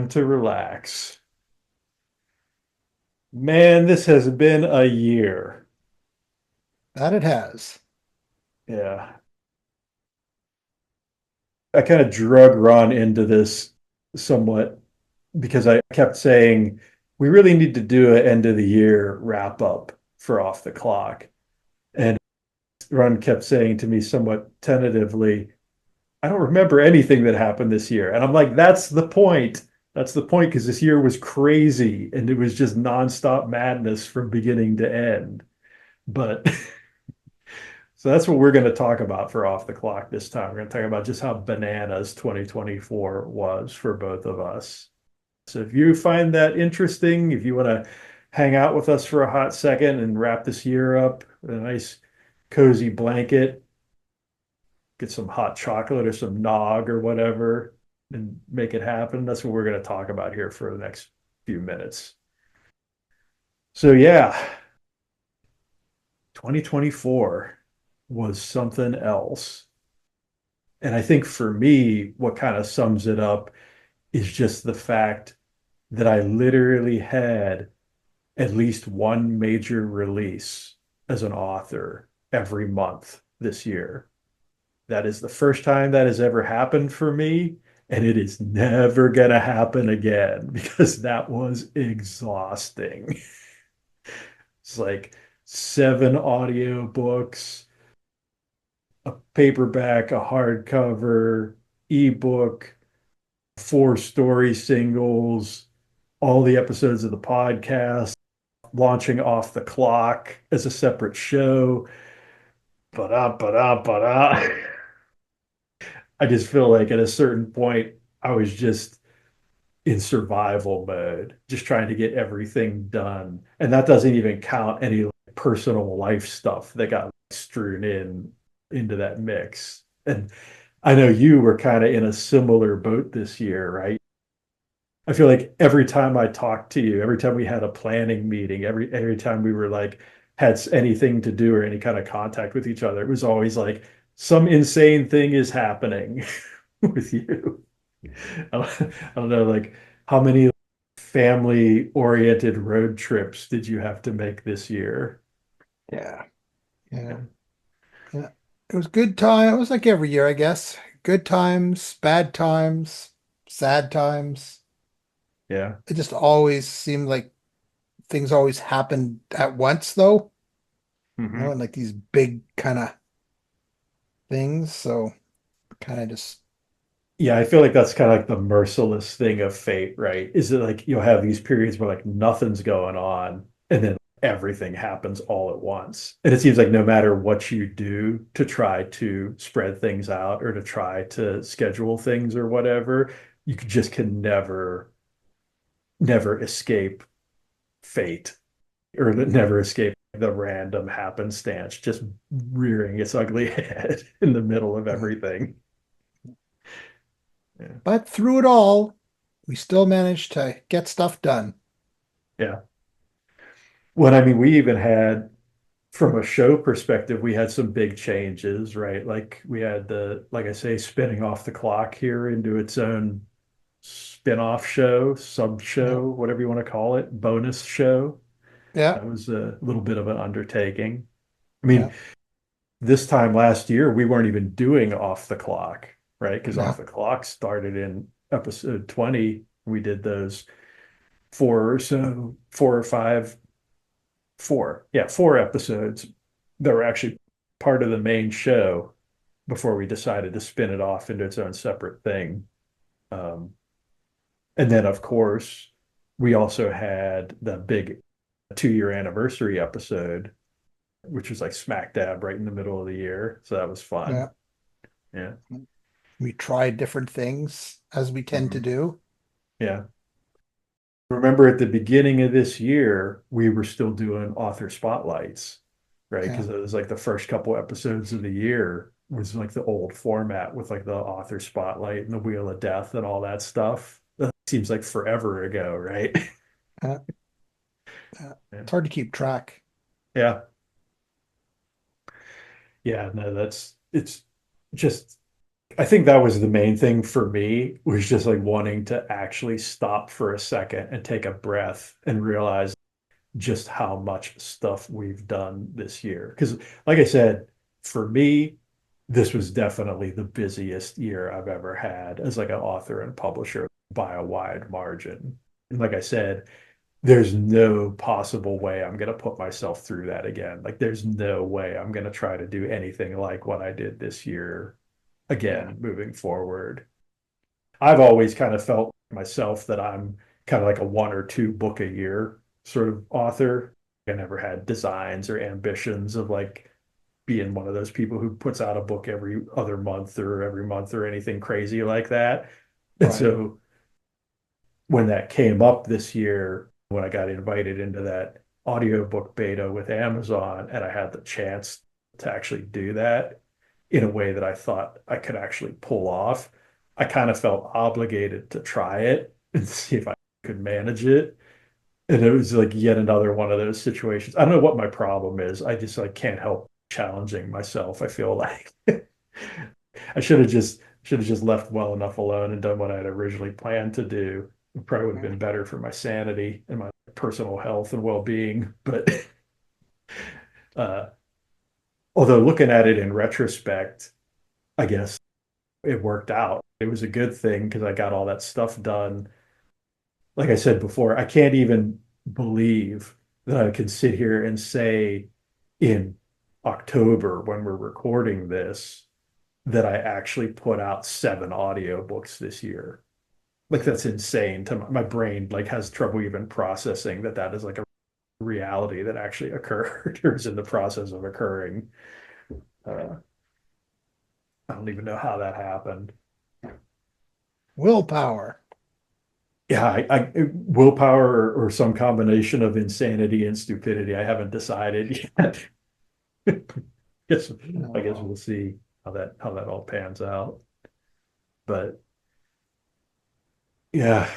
time to relax. Man, this has been a year. That it has. Yeah. I kind of drug Ron into this somewhat because I kept saying we really need to do an end of the year wrap up for Off the Clock. And Ron kept saying to me somewhat tentatively, I don't remember anything that happened this year. And I'm like, that's the point. That's the point because this year was crazy and it was just nonstop madness from beginning to end. But so that's what we're going to talk about for Off the Clock this time. We're going to talk about just how bananas 2024 was for both of us. So if you find that interesting, if you want to hang out with us for a hot second and wrap this year up with a nice cozy blanket, get some hot chocolate or some nog or whatever, and make it happen, that's what we're going to talk about here for the next few minutes. So yeah, 2024 was something else. And I think for me, what kind of sums it up is just the fact that I literally had at least one major release as an author every month this year. That is the first time that has ever happened for me, and it is never going to happen again because that was exhausting. It's like seven audio books, a paperback, a hardcover, ebook, four story singles, all the episodes of the podcast, launching Off the Clock as a separate show. But I just feel like at a certain point, I was just in survival mode, just trying to get everything done. And that doesn't even count any like, personal life stuff that got like, strewn in into that mix. And I know you were kind of in a similar boat this year, right? I feel like every time I talked to you, every time we had a planning meeting, every time we were like had anything to do or any kind of contact with each other, it was always like some insane thing is happening with you. I don't know, like how many family oriented road trips did you have to make this year? Yeah. Yeah. Yeah. It was good time. It was like every year, I guess. Good times, bad times, sad times. Yeah. It just always seemed like things always happened at once, though, Hmm. and like these big kind of things. So kind of just, Yeah, I feel like that's kind of like the merciless thing of fate, right? Is it like you'll have these periods where like nothing's going on and then everything happens all at once. And it seems like no matter what you do to try to spread things out or to try to schedule things or whatever, just can never escape fate or never escape the random happenstance just rearing its ugly head in the middle of yeah. everything. Yeah. But through it all, we still managed to get stuff done. Yeah. Well, I mean, we even had, from a show perspective, we had some big changes, right? Like we had like I say, spinning off the clock here into its own spin-off show, sub Yeah. show, whatever you want to call it, bonus show. Yeah. That was a little bit of an undertaking. I Yeah. mean, this time last year, we weren't even doing off the clock, right? Because off No. the clock started in episode 20. We did those four or so, four or five four episodes that were actually part of the main show before we decided to spin it off into its own separate thing. Um, and then, of course, we also had the big 2 year anniversary episode, which was like smack dab right in the middle of the year. So that was fun. Yeah. Yeah. We tried different things as we tend to Mhm. do. Yeah. Remember at the beginning of this year, we were still doing author spotlights, right? Yeah. Because it was like the first couple episodes of the year was like the old format with like the author spotlight and the Wheel of Death and all that stuff. That seems like forever ago, right? Yeah. Yeah. Yeah. It's hard to keep track. Yeah. Yeah. No, it's just I think that was the main thing for me, was just like wanting to actually stop for a second and take a breath and realize just how much stuff we've done this year. Because, like I said, for me, this was definitely the busiest year I've ever had as like an author and publisher by a wide margin. And like I said, there's no possible way I'm going to put myself through that again. Like, there's no way I'm going to try to do anything like what I did this year Yeah. again moving forward. I've always kind of felt myself that I'm kind of like a one or two book a year sort of author. I never had designs or ambitions of like being one of those people who puts out a book every other month or every month or anything crazy like that. And Right. so when that came up this year, when I got invited into that audiobook beta with Amazon and I had the chance to actually do that in a way that I thought I could actually pull off, I kind of felt obligated to try it and see if I could manage it. And it was like yet another one of those situations. I don't know what my problem is. I just like can't help challenging myself. I feel like I should have just left well enough alone and done what I had originally planned to do. It probably would have been better for my sanity and my personal health and well-being. But uh, although looking at it in retrospect, I guess it worked out. It was a good thing because I got all that stuff done. Like I said before, I can't even believe that I can sit here and say in October when we're recording this that I actually put out 7 audiobooks this year. Like, that's insane to my brain, like has trouble even processing that that is like a reality that actually occurred or is in the process of occurring. Uh, I don't even know how that happened. Willpower. Yeah, willpower or some combination of insanity and stupidity. I haven't decided yet. Guess I guess No. we'll see how that all pans out. But yeah,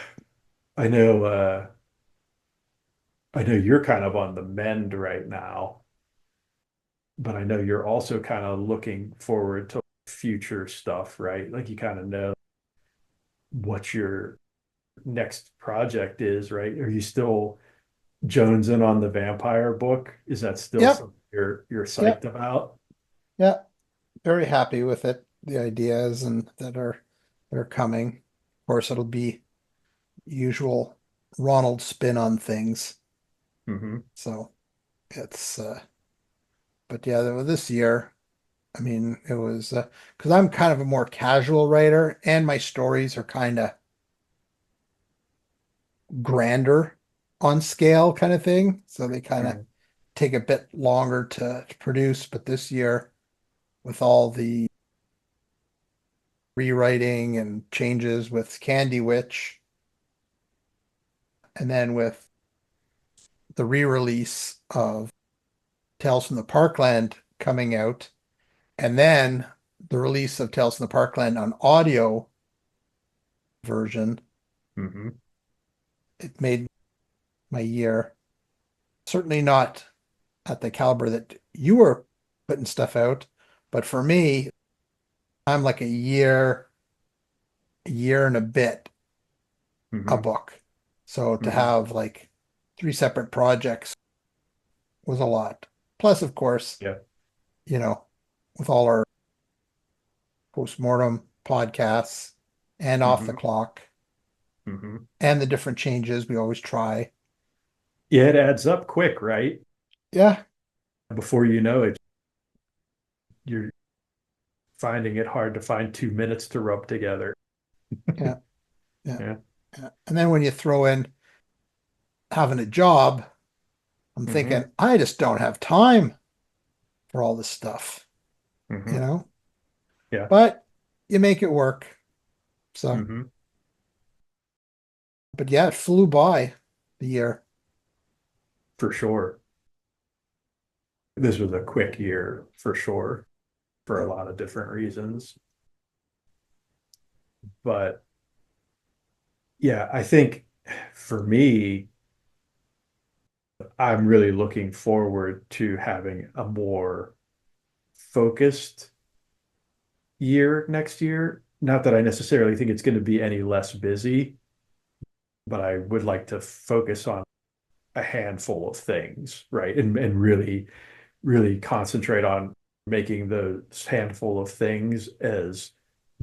I know I know you're kind of on the mend right now, but I know you're also kind of looking forward to future stuff, right? Like, you kind of know what your next project is, right? Are you still jonesing on the vampire book? Is that still Yep. something you're psyched Yep. about? Yeah. Very happy with it. The ideas and that are coming. Of course, it'll be usual Ronald spin on things. Hmm. So it's but yeah, this year, I mean, it was because I'm kind of a more casual writer and my stories are kind of grander on scale kind of thing. So they kind of Hmm. take a bit longer to produce. But this year, with all the rewriting and changes with Candy Witch, and then with the re-release of Tales from the Parkland coming out, and then the release of Tales from the Parkland on audio version, Hmm. it made my year certainly not at the caliber that you were putting stuff out, but for me, I'm like a year and a bit a Hmm. book. So to Hmm. have like 3 separate projects was a lot. Plus, of course, Yeah. you know, with all our post-mortem podcasts and off the Hmm. clock Hmm. and the different changes we always try. Yeah, it adds up quick, right? Yeah, Before you know it, you're finding it hard to find 2 minutes to rub together. yeah, yeah, Yeah. yeah. And then when you throw in having a job, I'm Hmm. thinking, I just don't have time for all this stuff, you Hmm. know? Yeah. But you make it work. So, Hmm. but yeah, it flew by the year. For sure. This was a quick year for sure, for a Yeah. lot of different reasons. But yeah, I think for me, I'm really looking forward to having a more focused year next year. Not that I necessarily think it's going to be any less busy, but I would like to focus on a handful of things, right? And really concentrate on making those handful of things as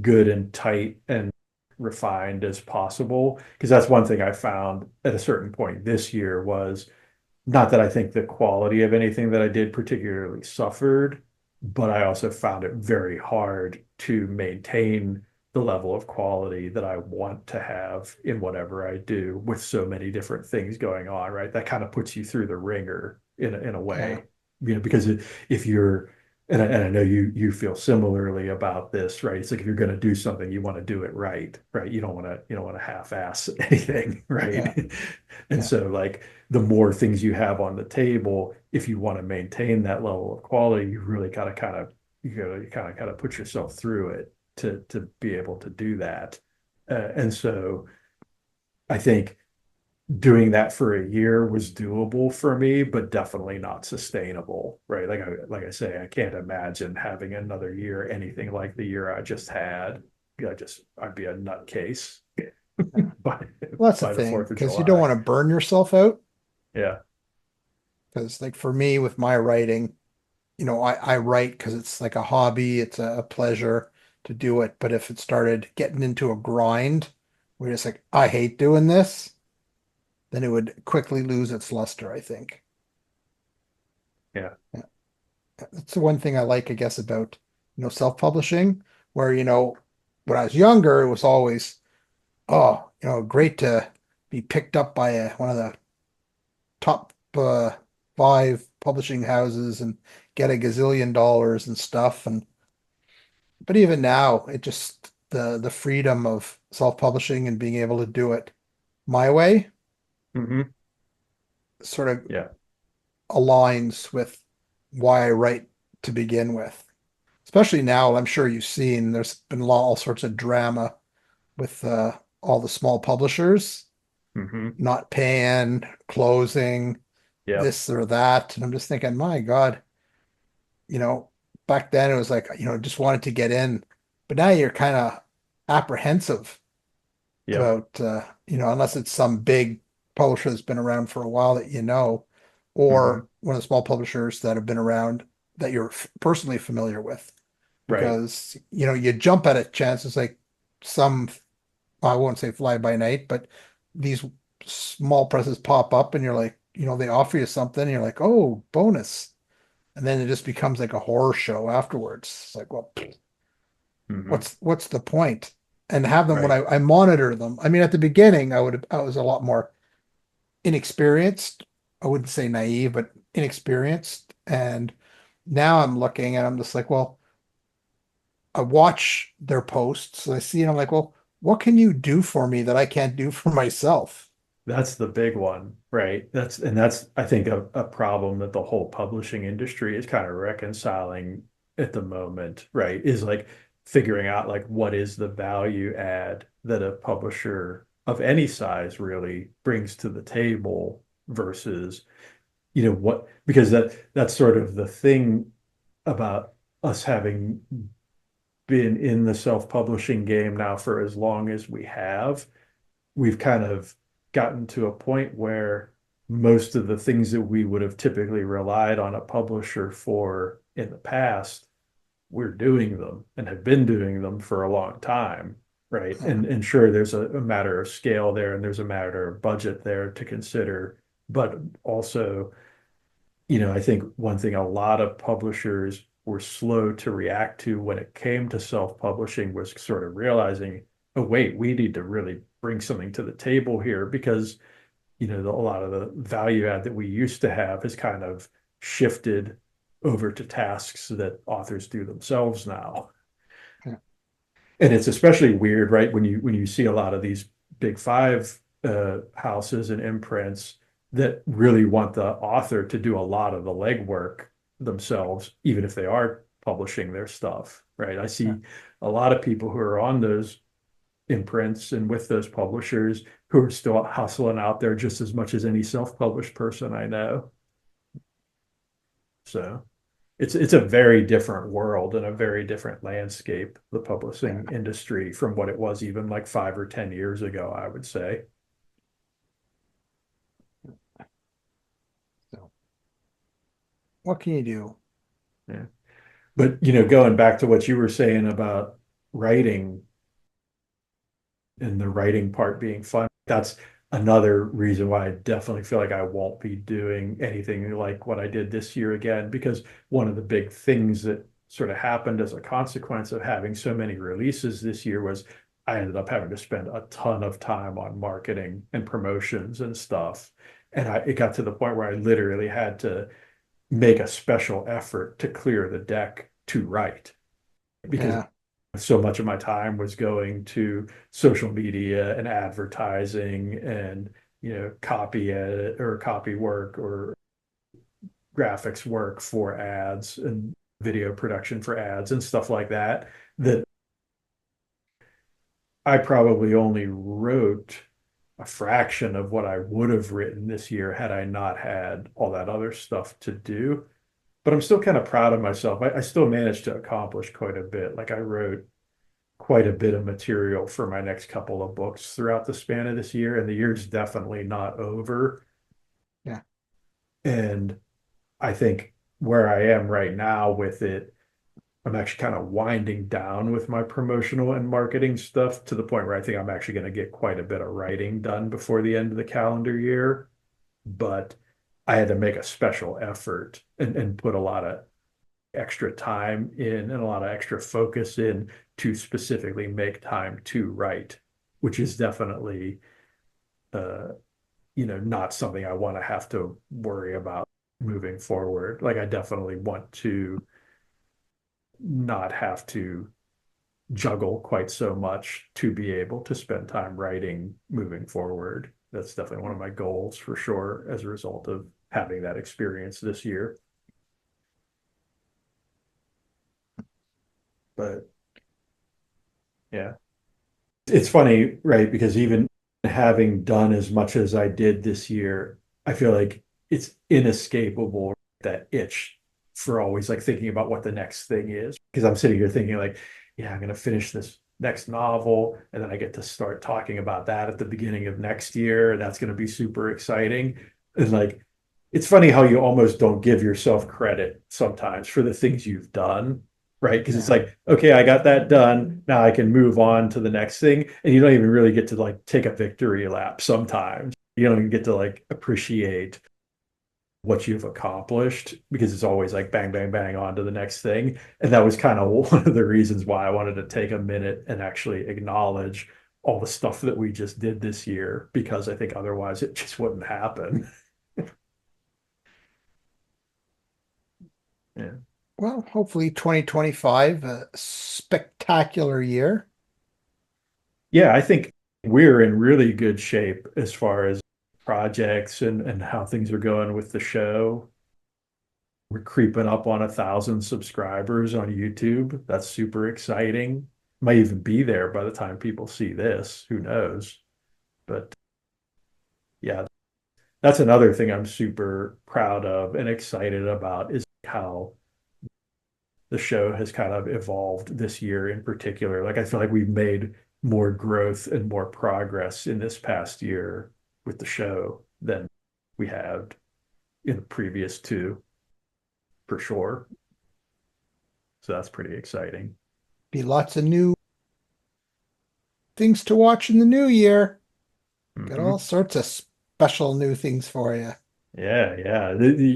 good and tight and refined as possible. Because that's one thing I found at a certain point this year was not that I think the quality of anything that I did particularly suffered, but I also found it very hard to maintain the level of quality that I want to have in whatever I do with so many different things going on, right? That kind of puts you through the ringer in a Yeah. way, because if you're, and I know you feel similarly about this, right? It's like if you're going to do something, you want to do it right, right? You don't want to half-ass anything, right? Yeah. And Yeah. so like the more things you have on the table, if you want to maintain that level of quality, you really gotta kind of put yourself through it to be able to do that. And so I think doing that for a year was doable for me, but definitely not sustainable, right? Like I say, I can't imagine having another year anything like the year I just had. I'd be a nutcase Yeah. by Well, that's the by the thing, Fourth of because you don't July. want to burn yourself out. Yeah. Because, like, for me with my writing, I write because it's like a hobby, it's a pleasure to do it. But if it started getting into a grind where it's like, I hate doing this, then it would quickly lose its luster, I think. Yeah. Yeah. That's the one thing I like, I guess, about, self-publishing, where, when I was younger, it was always, oh, great to be picked up by one of the top five publishing houses and get a gazillion dollars and stuff. But even now, it just the freedom of self-publishing and being able to do it my way Hmm. sort of Yeah. aligns with why I write to begin with. Especially now, I'm sure you've seen there's been all sorts of drama with all the small publishers Hmm. not paying, closing, Yep. this or that. And I'm just thinking, my God, you know, back then it was like, just wanted to get in. But now you're kind of apprehensive Yep. about, unless it's some big publisher that's been around for a while that or Hmm. one of the small publishers that have been around that you're personally familiar with. Right. Because, you jump at a chance. It's like some, I won't say fly by night, but these small presses pop up and you're like, they offer you something and you're like, oh, bonus. And then it just becomes like a horror show afterwards. It's like, well, Hmm. what's the point? And have them when Right. I monitor them. I mean, at the beginning, I was a lot more inexperienced. I wouldn't say naive, but inexperienced. And now I'm looking and I'm just like, well, I watch their posts. I see and I'm like, well, what can you do for me that I can't do for myself? That's the big one, right? That's I think a problem that the whole publishing industry is kind of reconciling at the moment, right? Is like figuring out like what is the value add that a publisher of any size really brings to the table versus, what, because that's sort of the thing about us having been in the self-publishing game now for as long as we have. We've kind of gotten to a point where most of the things that we would have typically relied on a publisher for in the past, we're doing them and have been doing them for a long time, right? Yeah, And sure, there's a matter of scale there and there's a matter of budget there to consider, but also, I think one thing a lot of publishers were slow to react to when it came to self-publishing was sort of realizing, oh, wait, we need to really bring something to the table here because, a lot of the value add that we used to have has kind of shifted over to tasks that authors do themselves now. yeah, And it's especially weird, right? When you see a lot of these big five houses and imprints that really want the author to do a lot of the legwork themselves, even if they are publishing their stuff, right? I yeah. see a lot of people who are on those imprints and with those publishers who are still hustling out there just as much as any self-published person I know. So. it's a very different world and a very different landscape, the Yeah. publishing industry from what it was even like 5 or 10 years ago, I would say. So what can you do? Yeah. But going back to what you were saying about writing and the writing part being fun, that's another reason why I definitely feel like I won't be doing anything like what I did this year again, because one of the big things that sort of happened as a consequence of having so many releases this year was I ended up having to spend a ton of time on marketing and promotions and stuff. And it got to the point where I literally had to make a special effort to clear the deck to write because Yeah. so much of my time was going to social media and advertising and copy edit or copy work or graphics work for ads and video production for ads and stuff like that, that I probably only wrote a fraction of what I would have written this year had I not had all that other stuff to do. But I'm still kind of proud of myself. I still managed to accomplish quite a bit. Like I wrote quite a bit of material for my next couple of books throughout the span of this year, and the year's definitely not over. Yeah. And I think where I am right now with it, I'm actually kind of winding down with my promotional and marketing stuff to the point where I think I'm actually going to get quite a bit of writing done before the end of the calendar year. But I had to make a special effort and put a lot of extra time in and a lot of extra focus in to specifically make time to write, which is definitely uh, not something I want to have to worry about moving forward. Like I definitely want to not have to juggle quite so much to be able to spend time writing moving forward. That's definitely one of my goals for sure as a result of having that experience this year. But yeah, it's funny, right? Because even having done as much as I did this year, I feel like it's inescapable, that itch for always like thinking about what the next thing is. Because I'm sitting here thinking like, yeah, I'm gonna finish this next novel, and then I get to start talking about that at the beginning of next year. That's gonna be super exciting. And like, it's funny how you almost don't give yourself credit sometimes for the things you've done, right? Because it's Yeah. like, okay, I got that done. Now I can move on to the next thing. And you don't even really get to like take a victory lap sometimes. You don't even get to like appreciate what you've accomplished because it's always like bang, bang, bang on to the next thing. And that was kind of one of the reasons why I wanted to take a minute and actually acknowledge all the stuff that we just did this year, because I think otherwise it just wouldn't happen. Yeah. Well, hopefully 2025, a spectacular year. Yeah, I think we're in really good shape as far as projects and how things are going with the show. We're creeping up on 1,000 subscribers on YouTube. That's super exciting. Might even be there by the time people see this. Who knows? But yeah, that's another thing I'm super proud of and excited about is how the show has kind of evolved this year in particular. Like I feel like we've made more growth and more progress in this past year with the show than we had in the previous two, for sure. So that's pretty exciting. Be lots of new things to watch in the new year. Got all Hmm. sorts of special new things for you. Yeah, yeah,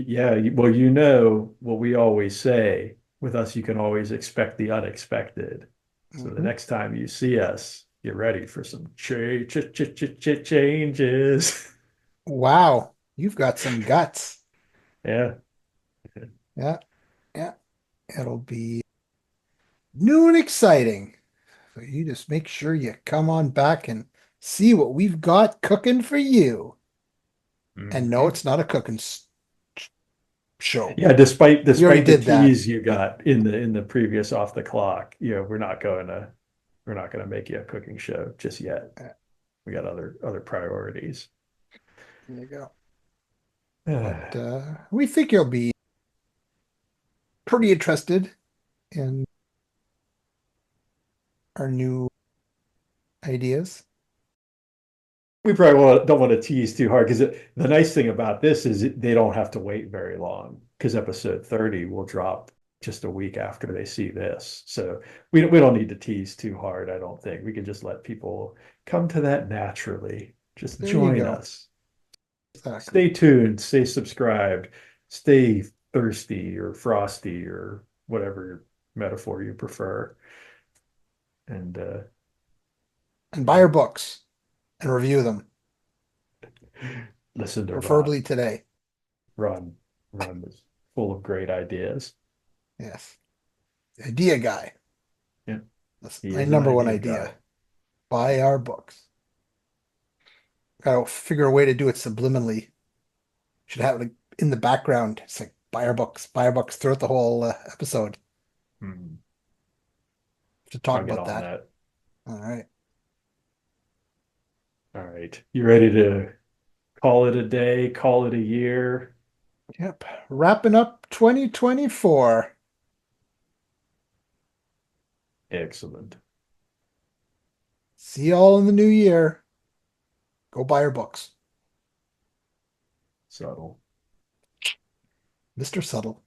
yeah. Well, what we always say with us, you can always expect the unexpected. So the Hmm. next time you see us, get ready for some changes. Wow, you've got some guts. Yeah. Yeah, yeah. It'll be new and exciting. So you just make sure you come on back and see what we've got cooking for you. And no, Mhm. it's not a show. Yeah, despite We already despite the did that. tease you got in the previous off the clock, we're not gonna make you a cooking show just yet. We got other priorities. There you go. But we think you'll be pretty interested in our new ideas. We probably don't want to tease too hard because the nice thing about this is they don't have to wait very long because episode 30 will drop just a week after they see this. So we don't need to tease too hard, I don't think. We can just let people come to that naturally. Just There you join go. us. Exactly. Stay tuned, stay subscribed, stay thirsty or frosty or whatever metaphor you prefer. And And buy our books and review them, listen to Ron. preferably today. Ron is full of great ideas. Yes. Idea guy. Yeah, That's he my is an number one idea idea. guy. Buy our books. Gotta figure a way to do it subliminally. Should have it in the background. It's like buy our books throughout the whole episode. Hmm. To talk I'll get about on that. that. All right. All right. You ready to call it a day, call it a year? Yep. Wrapping up 2024. Excellent. See y'all in the new year. Go buy our books. Subtle. Mr. Subtle.